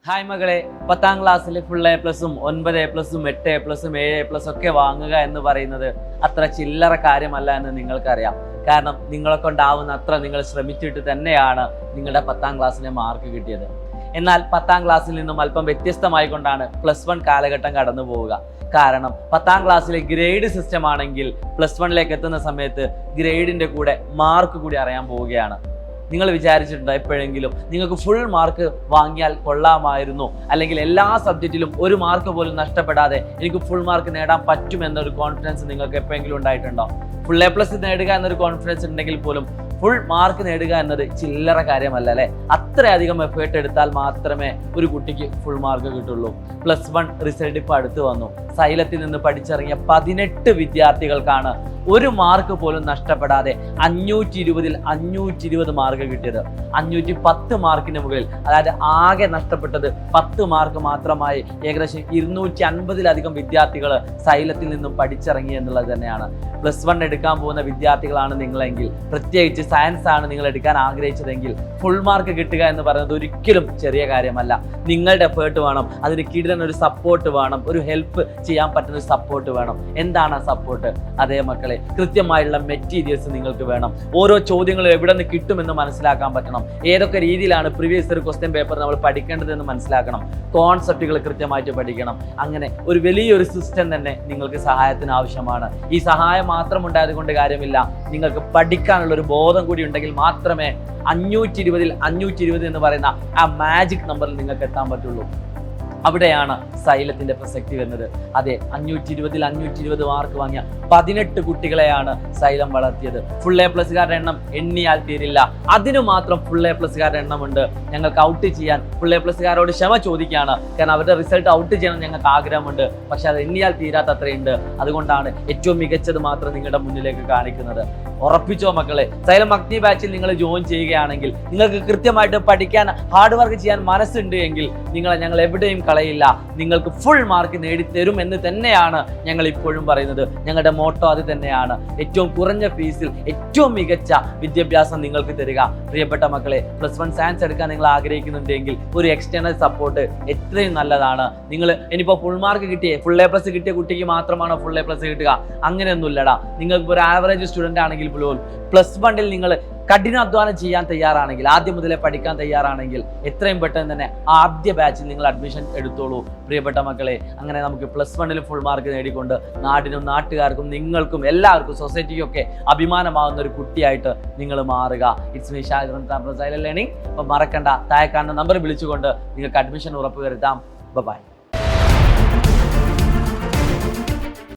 Hi മകളെ, 10ാം ക്ലാസ്സിൽ full A+, 9A+, 8A+, 7A+ ഒക്കെ വാങ്ങുക എന്ന് പറയുന്നത് അത്ര ചില്ലറ കാര്യമല്ല എന്ന് നിങ്ങൾക്കറിയാം. കാരണം നിങ്ങളെ കൊണ്ടാവുന്ന അത്ര നിങ്ങൾ ശ്രമിച്ചിട്ട് തന്നെയാണ് നിങ്ങളുടെ 10ാം ക്ലാസ്സിലെ മാർക്ക് കിട്ടിയത്. എന്നാൽ 10ാം ക്ലാസ്സിൽ നിന്നും അല്പം വ്യത്യസ്തമായി കൊണ്ടാണ് +1 കാലഘട്ടം കടന്നു പോവുക. കാരണം 10ാം ക്ലാസ്സിലെ ഗ്രേഡ് സിസ്റ്റം ആണെങ്കിൽ +1ലേക്ക് എത്തുന്ന സമയത്ത് ഗ്രേഡിൻ്റെ കൂടെ മാർക്ക് കൂടി അറിയാൻ പോവുകയാണ്. നിങ്ങൾ വിചാരിച്ചിട്ടുണ്ടോ എപ്പോഴെങ്കിലും നിങ്ങൾക്ക് ഫുൾ മാർക്ക് വാങ്ങിയാൽ കൊള്ളാമായിരുന്നു, അല്ലെങ്കിൽ എല്ലാ സബ്ജക്റ്റിലും ഒരു മാർക്ക് പോലും നഷ്ടപ്പെടാതെ എനിക്ക് ഫുൾ മാർക്ക് നേടാൻ പറ്റുമെന്നൊരു കോൺഫിഡൻസ് നിങ്ങൾക്ക് എപ്പോഴെങ്കിലും ഉണ്ടായിട്ടുണ്ടോ? ഫുൾ A+ നേടുക എന്നൊരു കോൺഫിഡൻസ് ഉണ്ടെങ്കിൽ പോലും ഫുൾ മാർക്ക് നേടുക എന്നത് ചില്ലറ കാര്യമല്ല അല്ലേ? അത്രയധികം എഫേർട്ട് എടുത്താൽ മാത്രമേ ഒരു കുട്ടിക്ക് ഫുൾ മാർക്ക് കിട്ടുള്ളൂ. +1 റിസൾട്ട് ഇപ്പോൾ അടുത്ത് വന്നു. സൈലത്തിൽ നിന്ന് പഠിച്ചിറങ്ങിയ 18 വിദ്യാർത്ഥികൾക്കാണ് ഒരു മാർക്ക് പോലും നഷ്ടപ്പെടാതെ 520ൽ 520 മാർക്ക് കിട്ടിയത്. 510 മാർക്കിന് മുകളിൽ, അതായത് ആകെ നഷ്ടപ്പെട്ടത് 10 മാർക്ക് മാത്രമായി ഏകദേശം 250ലധികം വിദ്യാർത്ഥികൾ സൈലത്തിൽ നിന്നും പഠിച്ചിറങ്ങി എന്നുള്ളത് തന്നെയാണ്. +1 എടുക്കാൻ പോകുന്ന വിദ്യാർത്ഥികളാണ് നിങ്ങളെങ്കിൽ, പ്രത്യേകിച്ച് സയൻസ് ആണ് നിങ്ങൾ എടുക്കാൻ ആഗ്രഹിച്ചതെങ്കിൽ, ഫുൾ മാർക്ക് കിട്ടുക എന്ന് പറയുന്നത് ഒരിക്കലും ചെറിയ കാര്യമല്ല. നിങ്ങളുടെ എഫേർട്ട് വേണം, അതിന് കിടിലൻ ഒരു സപ്പോർട്ട് വേണം, ഒരു ഹെൽപ്പ് ചെയ്യാൻ പറ്റുന്ന ഒരു സപ്പോർട്ട് വേണം. എന്താണ് ആ സപ്പോർട്ട്? അതേ മക്കളെ, കൃത്യമായുള്ള മെറ്റീരിയൽസ് നിങ്ങൾക്ക് വേണം. ഓരോ ചോദ്യങ്ങളും എവിടെ നിന്ന് കിട്ടുമെന്ന് മനസ്സിലാക്കാൻ പറ്റണം. ഏതൊക്കെ രീതിയിലാണ് പ്രീവിയസ് ഇയർ ക്വസ്റ്റ്യൻ പേപ്പർ നമ്മൾ പഠിക്കേണ്ടതെന്ന് മനസ്സിലാക്കണം. കോൺസെപ്റ്റുകൾ കൃത്യമായിട്ട് പഠിക്കണം. അങ്ങനെ ഒരു വലിയൊരു സിസ്റ്റം തന്നെ നിങ്ങൾക്ക് സഹായത്തിന് ആവശ്യമാണ്. ഈ സഹായം മാത്രം ഉണ്ടായത് കൊണ്ട് കാര്യമില്ല, നിങ്ങൾക്ക് പഠിക്കാനുള്ള ഒരു ബോധം കൂടി ഉണ്ടെങ്കിൽ മാത്രമേ 520ൽ 520 എന്ന് പറയുന്ന ആ മാജിക് നമ്പറിൽ നിങ്ങൾക്ക് എത്താൻ പറ്റുള്ളൂ. അവിടെയാണ് സൈലത്തിന്റെ പ്രസക്തി വരുന്നത്. അതെ, 520ൽ 520 മാർക്ക് വാങ്ങിയ 18 കുട്ടികളെയാണ് സൈലം വളർത്തിയത്. ഫുൾ A+കാരുടെ എണ്ണം എണ്ണിയാൽ തീരില്ല. അതിനു മാത്രം ഫുൾ A+കാരുടെ എണ്ണമുണ്ട്. ഞങ്ങൾക്ക് ഔട്ട് ചെയ്യാൻ ഫുൾ A+കാരോട് ക്ഷമ ചോദിക്കുകയാണ്. കാരണം അവരുടെ റിസൾട്ട് ഔട്ട് ചെയ്യണം ഞങ്ങൾക്ക് ആഗ്രഹമുണ്ട്. പക്ഷെ അത് എണ്ണിയാൽ തീരാത്ത അത്രയുണ്ട്. അതുകൊണ്ടാണ് ഏറ്റവും മികച്ചത് മാത്രം നിങ്ങളുടെ മുന്നിലേക്ക് കാണിക്കുന്നത്. ഉറപ്പിച്ചോ മക്കളെ, സൈലം അഗ്നി ബാച്ചിൽ നിങ്ങൾ ജോയിൻ ചെയ്യുകയാണെങ്കിൽ, നിങ്ങൾക്ക് കൃത്യമായിട്ട് പഠിക്കാൻ ഹാർഡ് വർക്ക് ചെയ്യാൻ മനസ്സുണ്ട് എങ്കിൽ നിങ്ങളെ ഞങ്ങൾ എവിടെയും കളയില്ല. നിങ്ങൾക്ക് ഫുൾ മാർക്ക് നേടിത്തരും എന്ന് തന്നെയാണ് ഞങ്ങൾ ഇപ്പോഴും പറയുന്നത്. ഞങ്ങളുടെ മോട്ടോ അത് തന്നെയാണ്. ഏറ്റവും കുറഞ്ഞ ഫീസിൽ ഏറ്റവും മികച്ച വിദ്യാഭ്യാസം നിങ്ങൾക്ക് തരിക. പ്രിയപ്പെട്ട മക്കളെ, +1 സയൻസ് എടുക്കാൻ നിങ്ങൾ ആഗ്രഹിക്കുന്നുണ്ടെങ്കിൽ ഒരു എക്സ്റ്റേണൽ സപ്പോർട്ട് എത്രയും നല്ലതാണ്. നിങ്ങൾ ഇനിയിപ്പോൾ ഫുൾ മാർക്ക് കിട്ടിയേ ഫുൾ A+ കിട്ടിയ കുട്ടിക്ക് മാത്രമാണോ ഫുൾ A+ കിട്ടുക? അങ്ങനെയൊന്നുമില്ലടാ. നിങ്ങൾക്ക് ഒരു ആവറേജ് സ്റ്റുഡൻ്റ് ആണെങ്കിൽ പോലും +1ൽ നിങ്ങൾ കഠിനാധ്വാനം ചെയ്യാൻ തയ്യാറാണെങ്കിൽ, ആദ്യം മുതലേ പഠിക്കാൻ തയ്യാറാണെങ്കിൽ, എത്രയും പെട്ടെന്ന് തന്നെ ആദ്യ ബാച്ചിൽ നിങ്ങൾ അഡ്മിഷൻ എടുത്തോളൂ പ്രിയപ്പെട്ട മക്കളെ. അങ്ങനെ നമുക്ക് +1ൽ ഫുൾ മാർക്ക് നേടിക്കൊണ്ട് നാടിനും നാട്ടുകാർക്കും നിങ്ങൾക്കും എല്ലാവർക്കും സൊസൈറ്റിക്കും ഒക്കെ അഭിമാനമാകുന്ന ഒരു കുട്ടിയായിട്ട് നിങ്ങൾ മാറുക. It's me Shahir silent learning. അപ്പം മറക്കണ്ട, താഴെ കാണുന്ന നമ്പർ വിളിച്ചുകൊണ്ട് നിങ്ങൾക്ക് അഡ്മിഷൻ ഉറപ്പുവരുത്താം. ബൈ.